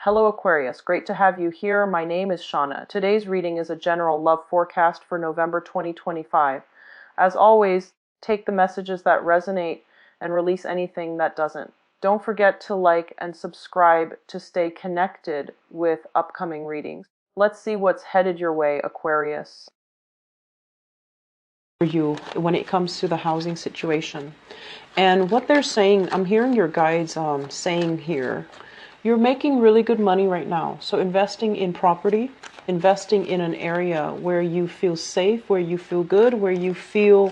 Hello Aquarius, great to have you here. My name is Shauna. Today's reading is a general love forecast for November 2025. As always, take the messages that resonate and release anything that doesn't. Don't forget to like and subscribe to stay connected with upcoming readings. Let's see what's headed your way, Aquarius. For you when it comes to the housing situation. And what they're saying, I'm hearing your guides saying here, you're making really good money right now. So investing in property, investing in an area where you feel safe, where you feel good, where you feel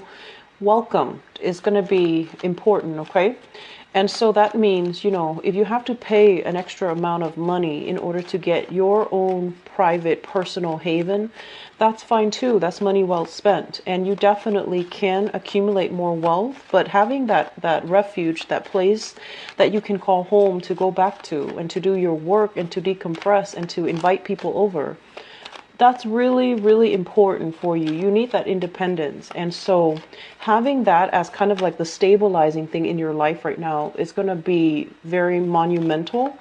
welcome is going to be important, okay? And so that means, if you have to pay an extra amount of money in order to get your own private personal haven, that's fine too. That's money well spent. And you definitely can accumulate more wealth, but having that refuge, that place that you can call home to go back to and to do your work and to decompress and to invite people over, that's really, really important for you. You need that independence. And so having that as kind of like the stabilizing thing in your life right now is going to be very monumental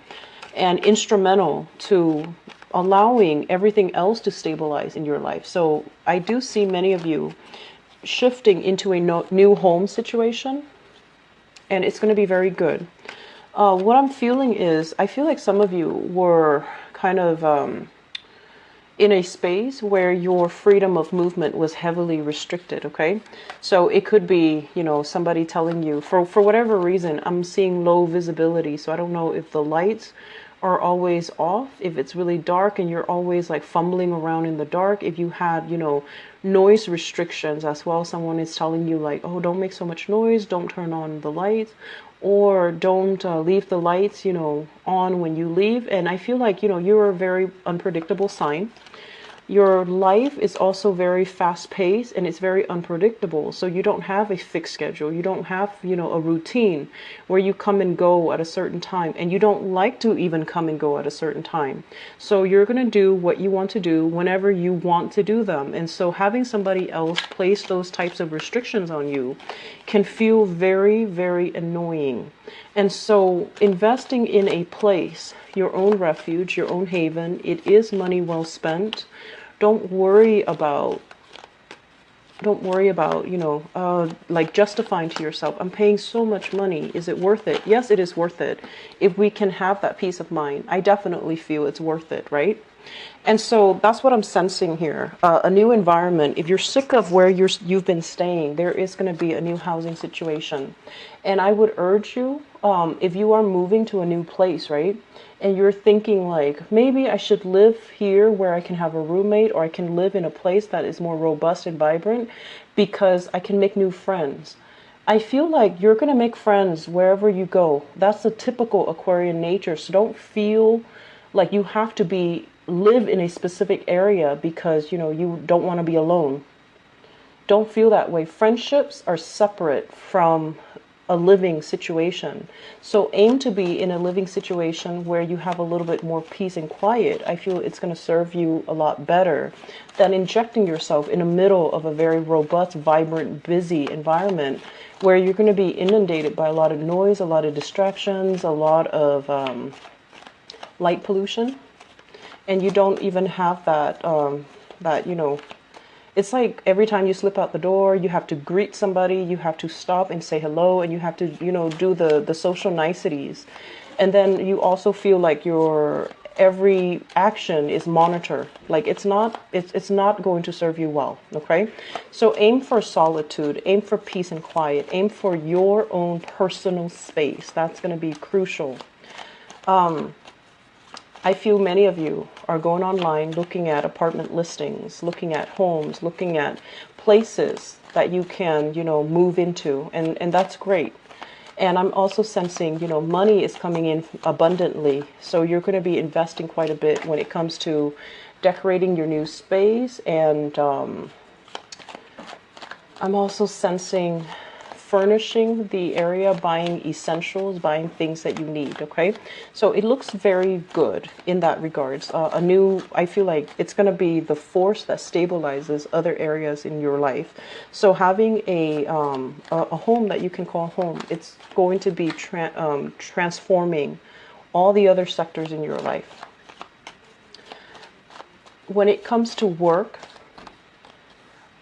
and instrumental to allowing everything else to stabilize in your life. So I do see many of you shifting into a new home situation, and it's going to be very good. What I'm feeling is, I feel like some of you were kind of in a space where your freedom of movement was heavily restricted, okay? So it could be, somebody telling you, for whatever reason, I'm seeing low visibility, so I don't know if the lights are always off, if it's really dark and you're always like fumbling around in the dark, if you had, noise restrictions as well, someone is telling you like, oh, don't make so much noise, don't turn on the lights, or don't leave the lights, on when you leave. And I feel like, you're a very unpredictable sign. Your life is also very fast paced and it's very unpredictable. So you don't have a fixed schedule. You don't have, a routine where you come and go at a certain time, and you don't like to even come and go at a certain time. So you're going to do what you want to do whenever you want to do them. And so having somebody else place those types of restrictions on you can feel very, very annoying. And so investing in a place, your own refuge, your own haven, it is money well spent. Don't worry about, like justifying to yourself, I'm paying so much money. Is it worth it? Yes, it is worth it. If we can have that peace of mind, I definitely feel it's worth it, right? And so that's what I'm sensing here. A new environment. If you're sick of where you've been staying, there is going to be a new housing situation. And I would urge you, if you are moving to a new place, right? And you're thinking like, maybe I should live here where I can have a roommate, or I can live in a place that is more robust and vibrant because I can make new friends. I feel like you're going to make friends wherever you go. That's the typical Aquarian nature. So don't feel like you have to live in a specific area because, you don't want to be alone. Don't feel that way. Friendships are separate from a living situation. So aim to be in a living situation where you have a little bit more peace and quiet. I feel it's going to serve you a lot better than injecting yourself in the middle of a very robust, vibrant, busy environment where you're going to be inundated by a lot of noise, a lot of distractions, a lot of light pollution. And you don't even have that, it's like every time you slip out the door, you have to greet somebody, you have to stop and say hello, and you have to, do the social niceties. And then you also feel like your every action is monitored. Like it's not going to serve you well, okay? So aim for solitude, aim for peace and quiet, aim for your own personal space. That's going to be crucial. I feel many of you are going online looking at apartment listings, looking at homes, looking at places that you can, move into. And that's great. And I'm also sensing, money is coming in abundantly. So you're going to be investing quite a bit when it comes to decorating your new space. And I'm also sensing furnishing the area, buying essentials, buying things that you need, okay? So it looks very good in that regards. I feel like it's going to be the force that stabilizes other areas in your life. So having a home that you can call home, it's going to be transforming all the other sectors in your life. When it comes to work,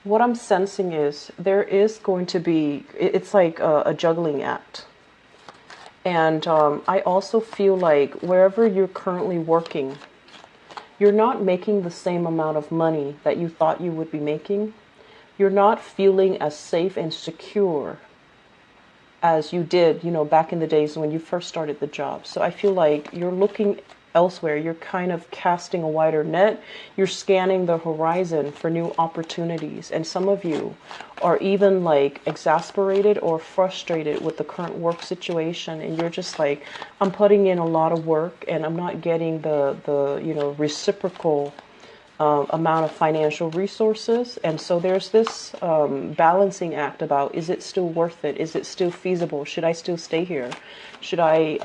what I'm sensing is there is going to be, it's like a juggling act. And I also feel like wherever you're currently working, you're not making the same amount of money that you thought you would be making. You're not feeling as safe and secure as you did, back in the days when you first started the job. So I feel like you're looking elsewhere. You're kind of casting a wider net. You're scanning the horizon for new opportunities. And some of you are even like exasperated or frustrated with the current work situation. And you're just like, I'm putting in a lot of work and I'm not getting the reciprocal amount of financial resources. And so there's this balancing act about, is it still worth it? Is it still feasible? Should I still stay here? Should I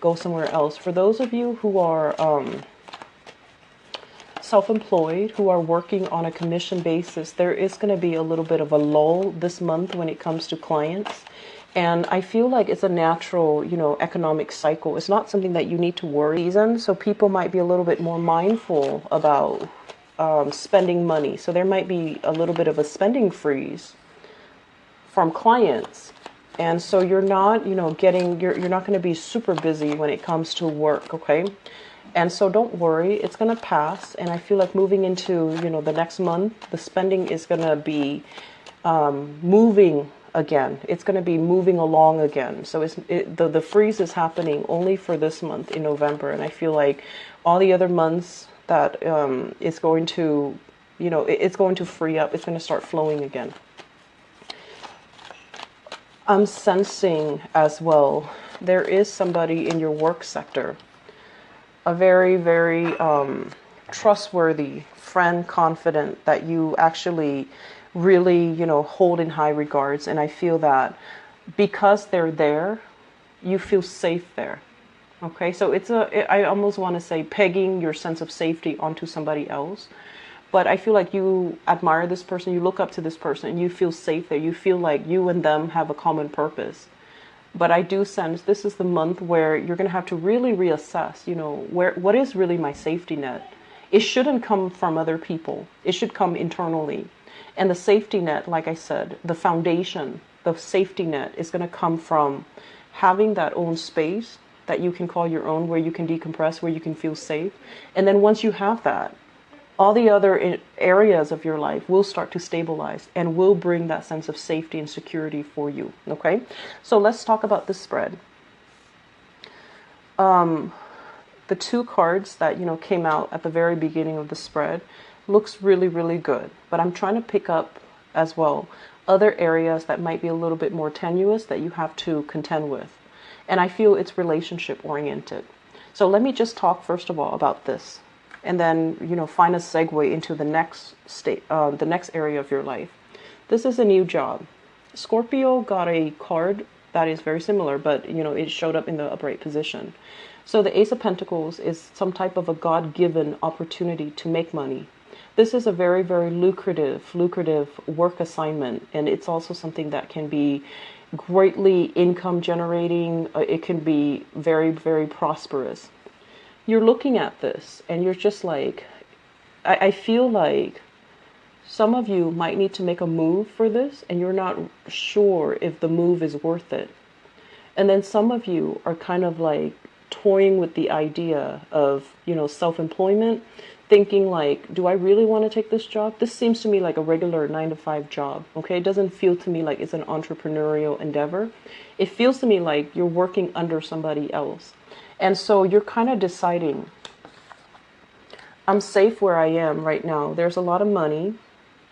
go somewhere else? For those of you who are self-employed, who are working on a commission basis, there is going to be a little bit of a lull this month when it comes to clients. And I feel like it's a natural, economic cycle. It's not something that you need to worry. So people might be a little bit more mindful about spending money. So there might be a little bit of a spending freeze from clients. And so you're not, you're not going to be super busy when it comes to work. Okay. And so don't worry, it's going to pass. And I feel like moving into, the next month, the spending is going to be moving again. It's going to be moving along again. So the freeze is happening only for this month in November. And I feel like all the other months that is going to, it's going to free up. It's going to start flowing again. I'm sensing as well, there is somebody in your work sector, a very, very trustworthy friend, confident, that you actually really, hold in high regards. And I feel that because they're there, you feel safe there. Okay, so I almost want to say pegging your sense of safety onto somebody else. But I feel like you admire this person, you look up to this person, and you feel safe there. You feel like you and them have a common purpose. But I do sense this is the month where you're going to have to really reassess, what is really my safety net? It shouldn't come from other people. It should come internally. And the safety net, like I said, the foundation, the safety net is going to come from having that own space that you can call your own, where you can decompress, where you can feel safe. And then once you have that, all the other areas of your life will start to stabilize and will bring that sense of safety and security for you. Okay, so let's talk about this spread. The two cards that came out at the very beginning of the spread looks really, really good. But I'm trying to pick up as well other areas that might be a little bit more tenuous that you have to contend with. And I feel it's relationship oriented. So let me just talk first of all about this, and then find a segue into the next the next area of your life. This is a new job. Scorpio got a card that is very similar, but it showed up in the upright position. So the Ace of Pentacles is some type of a God-given opportunity to make money. This is a very, very lucrative work assignment, and it's also something that can be greatly income generating. It can be very, very prosperous. You're looking at this and you're just like, I feel like some of you might need to make a move for this and you're not sure if the move is worth it. And then some of you are kind of like toying with the idea of, self-employment, thinking like, do I really want to take this job? This seems to me like a regular 9-to-5 job. Okay. It doesn't feel to me like it's an entrepreneurial endeavor. It feels to me like you're working under somebody else. And so you're kind of deciding, I'm safe where I am right now. There's a lot of money.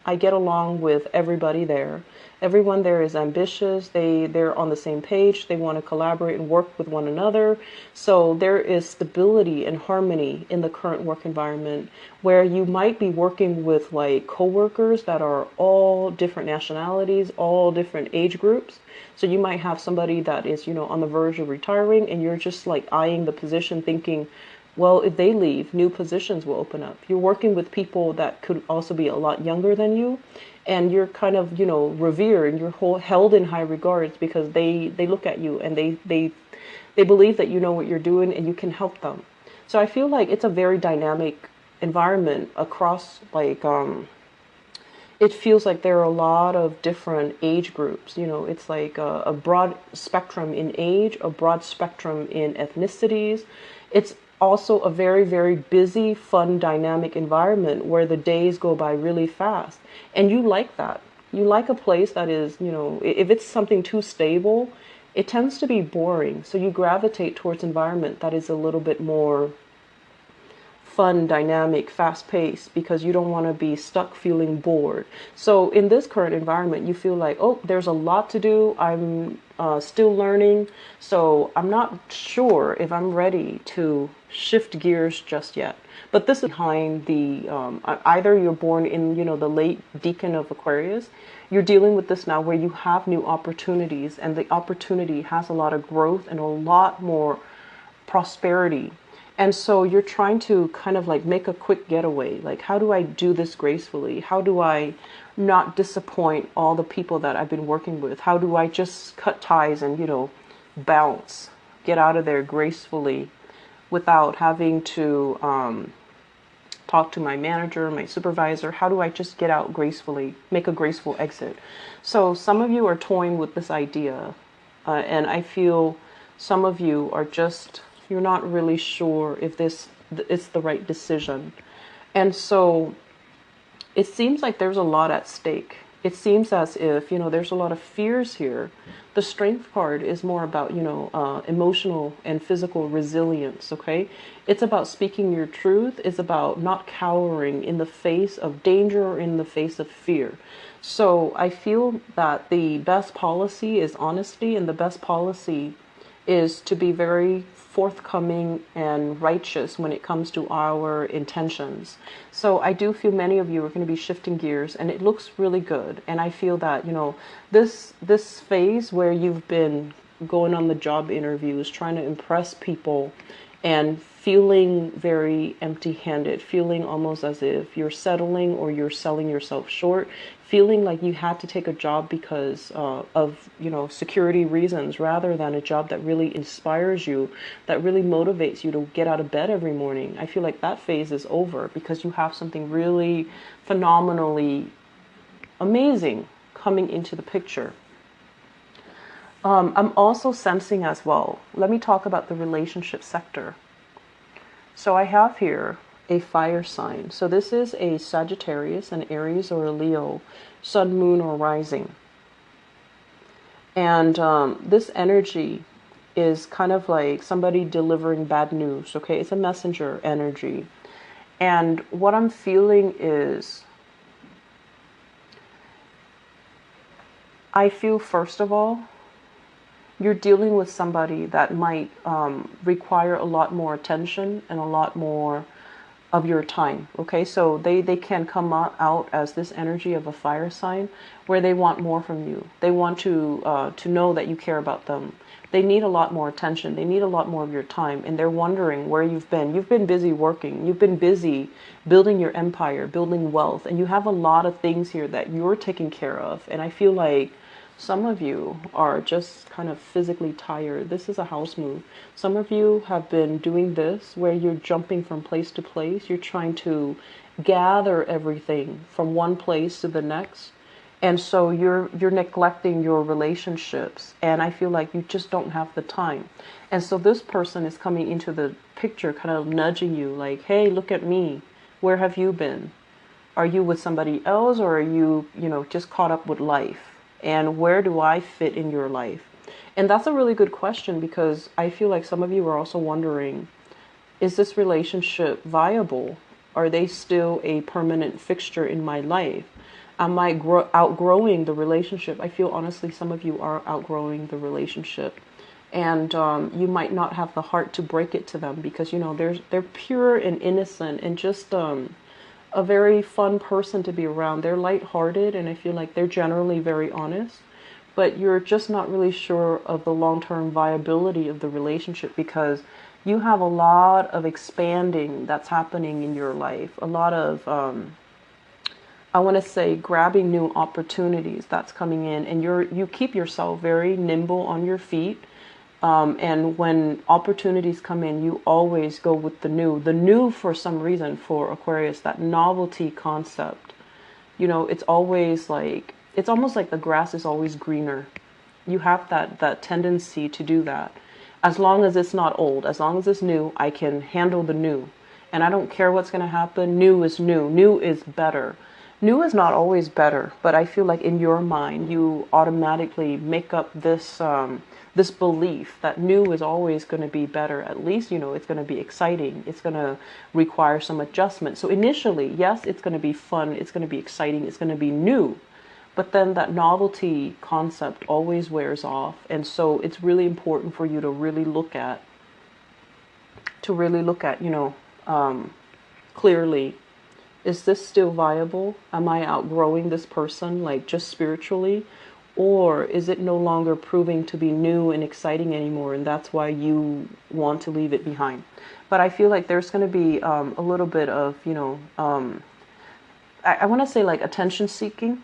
I get along with everybody there. Everyone there is ambitious. They're on the same page. They want to collaborate and work with one another. So there is stability and harmony in the current work environment, where you might be working with like coworkers that are all different nationalities, all different age groups. So you might have somebody that is, on the verge of retiring, and you're just like eyeing the position thinking, well, if they leave, new positions will open up. You're working with people that could also be a lot younger than you. and you're kind of, you know, revered, and you're held in high regards because they look at you and they believe that you know what you're doing and you can help them. So I feel like it's a very dynamic environment across, like, it feels like there are a lot of different age groups. You know, it's like a broad spectrum in age, a broad spectrum in ethnicities. It's also a very, very busy, fun, dynamic environment where the days go by really fast. And you like that. You like a place that is, you know, if it's something too stable, it tends to be boring. So you gravitate towards environment that is a little bit more fun, dynamic, fast paced, because you don't want to be stuck feeling bored. So in this current environment, you feel like, oh, there's a lot to do. I'm still learning. So I'm not sure if I'm ready to shift gears just yet. But this is behind the, either you're born in, you know, the late decan of Aquarius, you're dealing with this now where you have new opportunities, and the opportunity has a lot of growth and a lot more prosperity. And so you're trying to kind of like make a quick getaway. Like, how do I do this gracefully? How do I not disappoint all the people that I've been working with? How do I just cut ties and, you know, bounce, get out of there gracefully without having to talk to my manager, my supervisor? How do I just get out gracefully, make a graceful exit? So some of you are toying with this idea, and I feel some of you are just, you're not really sure if this is the right decision. And so it seems like there's a lot at stake. It seems as if, you know, there's a lot of fears here. The strength card is more about, you know, emotional and physical resilience, okay? It's about speaking your truth. It's about not cowering in the face of danger or in the face of fear. So I feel that the best policy is honesty, and the best policy is to be very forthcoming and righteous when it comes to our intentions. So I do feel many of you are going to be shifting gears, and it looks really good. And I feel that, you know, this phase where you've been going on the job interviews, trying to impress people, and feeling very empty-handed, feeling almost as if you're settling or you're selling yourself short, feeling like you had to take a job because of, you know, security reasons, rather than a job that really inspires you, that really motivates you to get out of bed every morning. I feel like that phase is over because you have something really phenomenally amazing coming into the picture. I'm also sensing as well, let me talk about the relationship sector. So I have here a fire sign. So this is a Sagittarius, an Aries, or a Leo, sun, moon, or rising. And this energy is kind of like somebody delivering bad news, okay? It's a messenger energy. And what I'm feeling is, I feel, first of all, you're dealing with somebody that might require a lot more attention and a lot more of your time. Okay, so they can come out as this energy of a fire sign where they want more from you. They want to know that you care about them. They need a lot more attention. They need a lot more of your time, and they're wondering where you've been. You've been busy working. You've been busy building your empire, building wealth, and you have a lot of things here that you're taking care of. And I feel like some of you are just kind of physically tired. This is a house move. Some of you have been doing this where you're jumping from place to place. You're trying to gather everything from one place to the next. And so you're neglecting your relationships. And I feel like you just don't have the time. And so this person is coming into the picture, kind of nudging you like, hey, look at me. Where have you been? Are you with somebody else, or are you, just caught up with life? And where do I fit in your life? And that's a really good question, because I feel like some of you are also wondering, is this relationship viable? Are they still a permanent fixture in my life? Am I outgrowing the relationship? I feel honestly some of you are outgrowing the relationship. And you might not have the heart to break it to them, because, they're pure and innocent and just a very fun person to be around. They're lighthearted, and I feel like they're generally very honest, but you're just not really sure of the long-term viability of the relationship, because you have a lot of expanding that's happening in your life, a lot of I want to say grabbing new opportunities that's coming in, and you keep yourself very nimble on your feet. And when opportunities come in, you always go with the new. The new, for some reason, for Aquarius, that novelty concept. It's always like, it's almost like the grass is always greener. You have that tendency to do that. As long as it's not old, as long as it's new, I can handle the new. And I don't care what's going to happen. New is new. New is better. New is not always better, but I feel like in your mind, you automatically make up this belief that new is always going to be better. At least, it's going to be exciting. It's going to require some adjustment. So initially, yes, it's going to be fun. It's going to be exciting. It's going to be new. But then that novelty concept always wears off. And so it's really important for you to really look at, clearly, is this still viable? Am I outgrowing this person, like just spiritually? Or is it no longer proving to be new and exciting anymore, and that's why you want to leave it behind? But I feel like there's going to be a little bit of, I want to say like attention seeking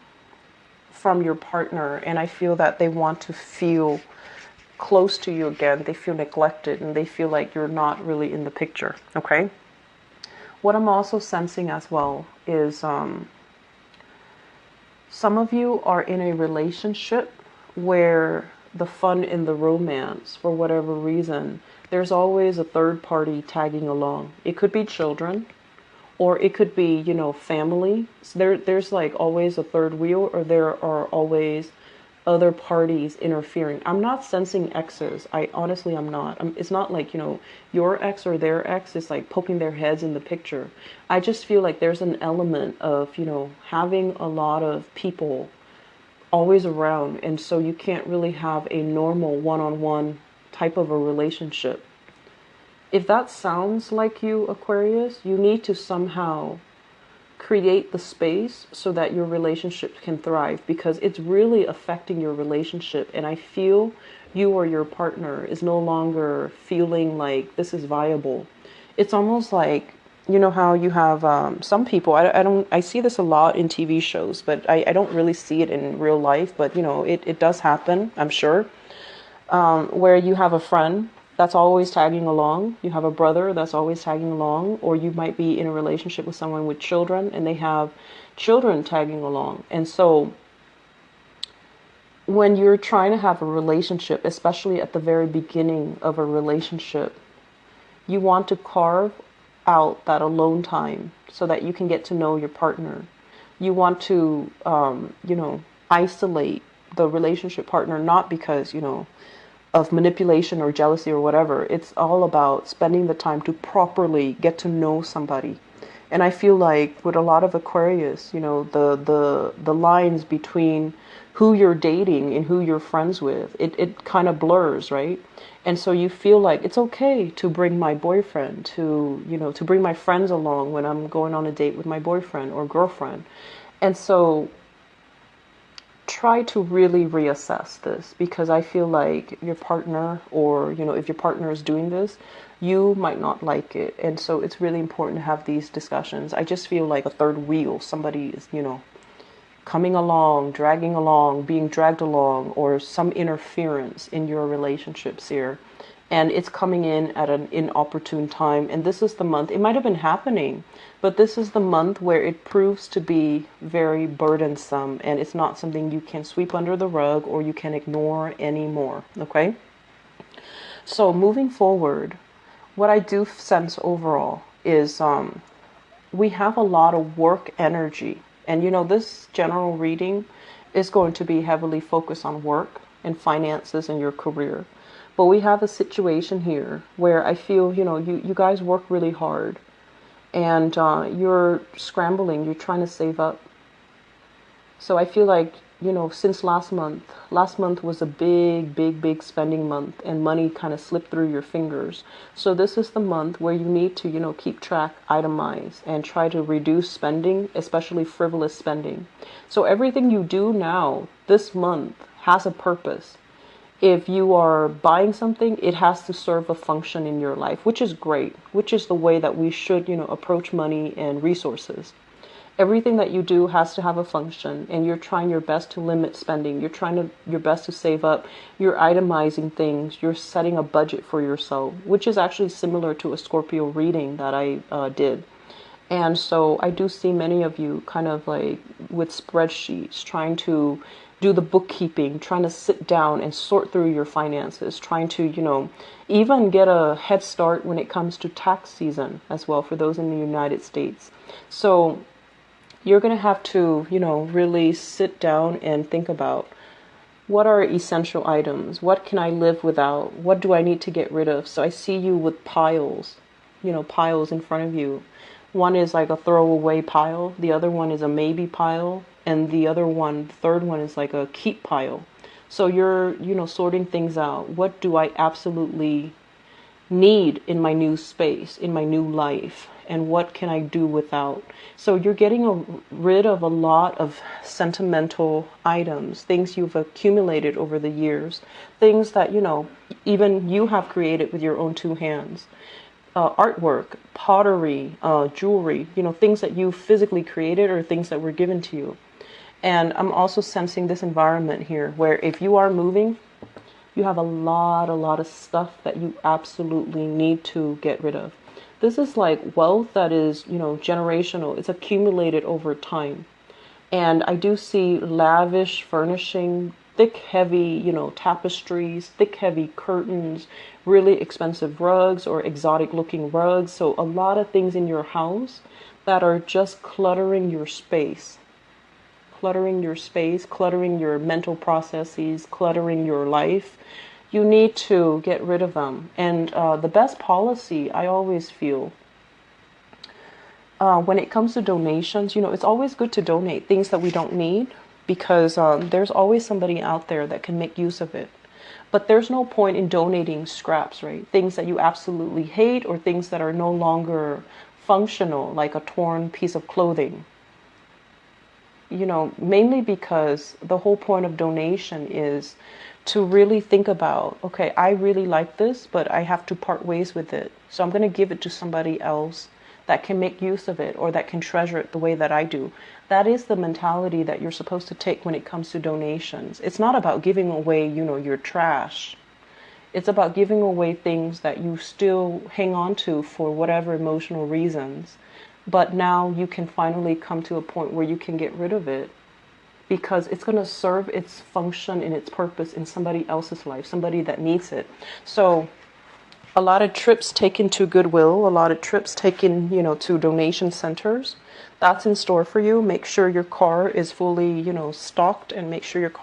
from your partner, and I feel that they want to feel close to you again. They feel neglected, and they feel like you're not really in the picture, okay? What I'm also sensing as well is some of you are in a relationship where the fun in the romance, for whatever reason, there's always a third party tagging along. It could be children, or it could be, family. So there's like always a third wheel, or there are always other parties interfering. I'm not sensing exes. I honestly, I'm not. It's not like, your ex or their ex is like poking their heads in the picture. I just feel like there's an element of, having a lot of people always around. And so you can't really have a normal one-on-one type of a relationship. If that sounds like you, Aquarius, you need to somehow create the space so that your relationship can thrive, because it's really affecting your relationship. And I feel you or your partner is no longer feeling like this is viable. It's almost like, how you have some people, I see this a lot in TV shows, but I don't really see it in real life, but it does happen, I'm sure, where you have a friend that's always tagging along. You have a brother that's always tagging along, or you might be in a relationship with someone with children and they have children tagging along. And so when you're trying to have a relationship, especially at the very beginning of a relationship, you want to carve out that alone time so that you can get to know your partner. You want to, isolate the relationship partner, not because, of manipulation or jealousy or whatever. It's all about spending the time to properly get to know somebody. And I feel like with a lot of Aquarius, the lines between who you're dating and who you're friends with, it kind of blurs, right? And so you feel like it's okay to bring my boyfriend to bring my friends along when I'm going on a date with my boyfriend or girlfriend. And so try to really reassess this, because I feel like your partner, or if your partner is doing this, you might not like it. And so it's really important to have these discussions. I just feel like a third wheel, somebody is coming along, dragging along, being dragged along, or some interference in your relationships here. And it's coming in at an inopportune time. And this is the month, it might have been happening, but this is the month where it proves to be very burdensome, and it's not something you can sweep under the rug or you can ignore anymore, okay? So moving forward, what I do sense overall is we have a lot of work energy. And this general reading is going to be heavily focused on work and finances and your career. But we have a situation here where I feel, you guys work really hard, and you're scrambling, you're trying to save up. So I feel like, since last month was a big spending month, and money kind of slipped through your fingers. So this is the month where you need to, keep track, itemize, and try to reduce spending, especially frivolous spending. So everything you do now, this month, has a purpose. If you are buying something, it has to serve a function in your life, which is great, which is the way that we should, approach money and resources. Everything that you do has to have a function, and you're trying your best to limit spending. You're trying your best to save up. You're itemizing things. You're setting a budget for yourself, which is actually similar to a Scorpio reading that I did. And so I do see many of you kind of like with spreadsheets, trying to do the bookkeeping, trying to sit down and sort through your finances, trying to, even get a head start when it comes to tax season as well for those in the United States. So you're going to have to, really sit down and think about, what are essential items? What can I live without? What do I need to get rid of? So I see you with piles, piles in front of you. One is like a throwaway pile. The other one is a maybe pile. And the third one is like a keep pile. So you're, sorting things out. What do I absolutely need in my new space, in my new life? And what can I do without? So you're getting rid of a lot of sentimental items, things you've accumulated over the years, things that, even you have created with your own two hands. Artwork, pottery, jewelry, things that you physically created or things that were given to you. And I'm also sensing this environment here where if you are moving, you have a lot of stuff that you absolutely need to get rid of. This is like wealth that is, generational. It's accumulated over time. And I do see lavish furnishing, thick, heavy, tapestries, thick, heavy curtains, really expensive rugs or exotic looking rugs. So a lot of things in your house that are just cluttering your space, cluttering your mental processes, cluttering your life. You need to get rid of them. And the best policy, I always feel, when it comes to donations, it's always good to donate things that we don't need, because there's always somebody out there that can make use of it. But there's no point in donating scraps, right? Things that you absolutely hate or things that are no longer functional, like a torn piece of clothing. Mainly because the whole point of donation is to really think about, okay, I really like this, but I have to part ways with it. So I'm going to give it to somebody else that can make use of it or that can treasure it the way that I do. That is the mentality that you're supposed to take when it comes to donations. It's not about giving away, your trash. It's about giving away things that you still hang on to for whatever emotional reasons. But now you can finally come to a point where you can get rid of it because it's going to serve its function and its purpose in somebody else's life, somebody that needs it. So a lot of trips taken to Goodwill, a lot of trips taken, to donation centers. That's in store for you. Make sure your car is fully, stocked, and make sure your car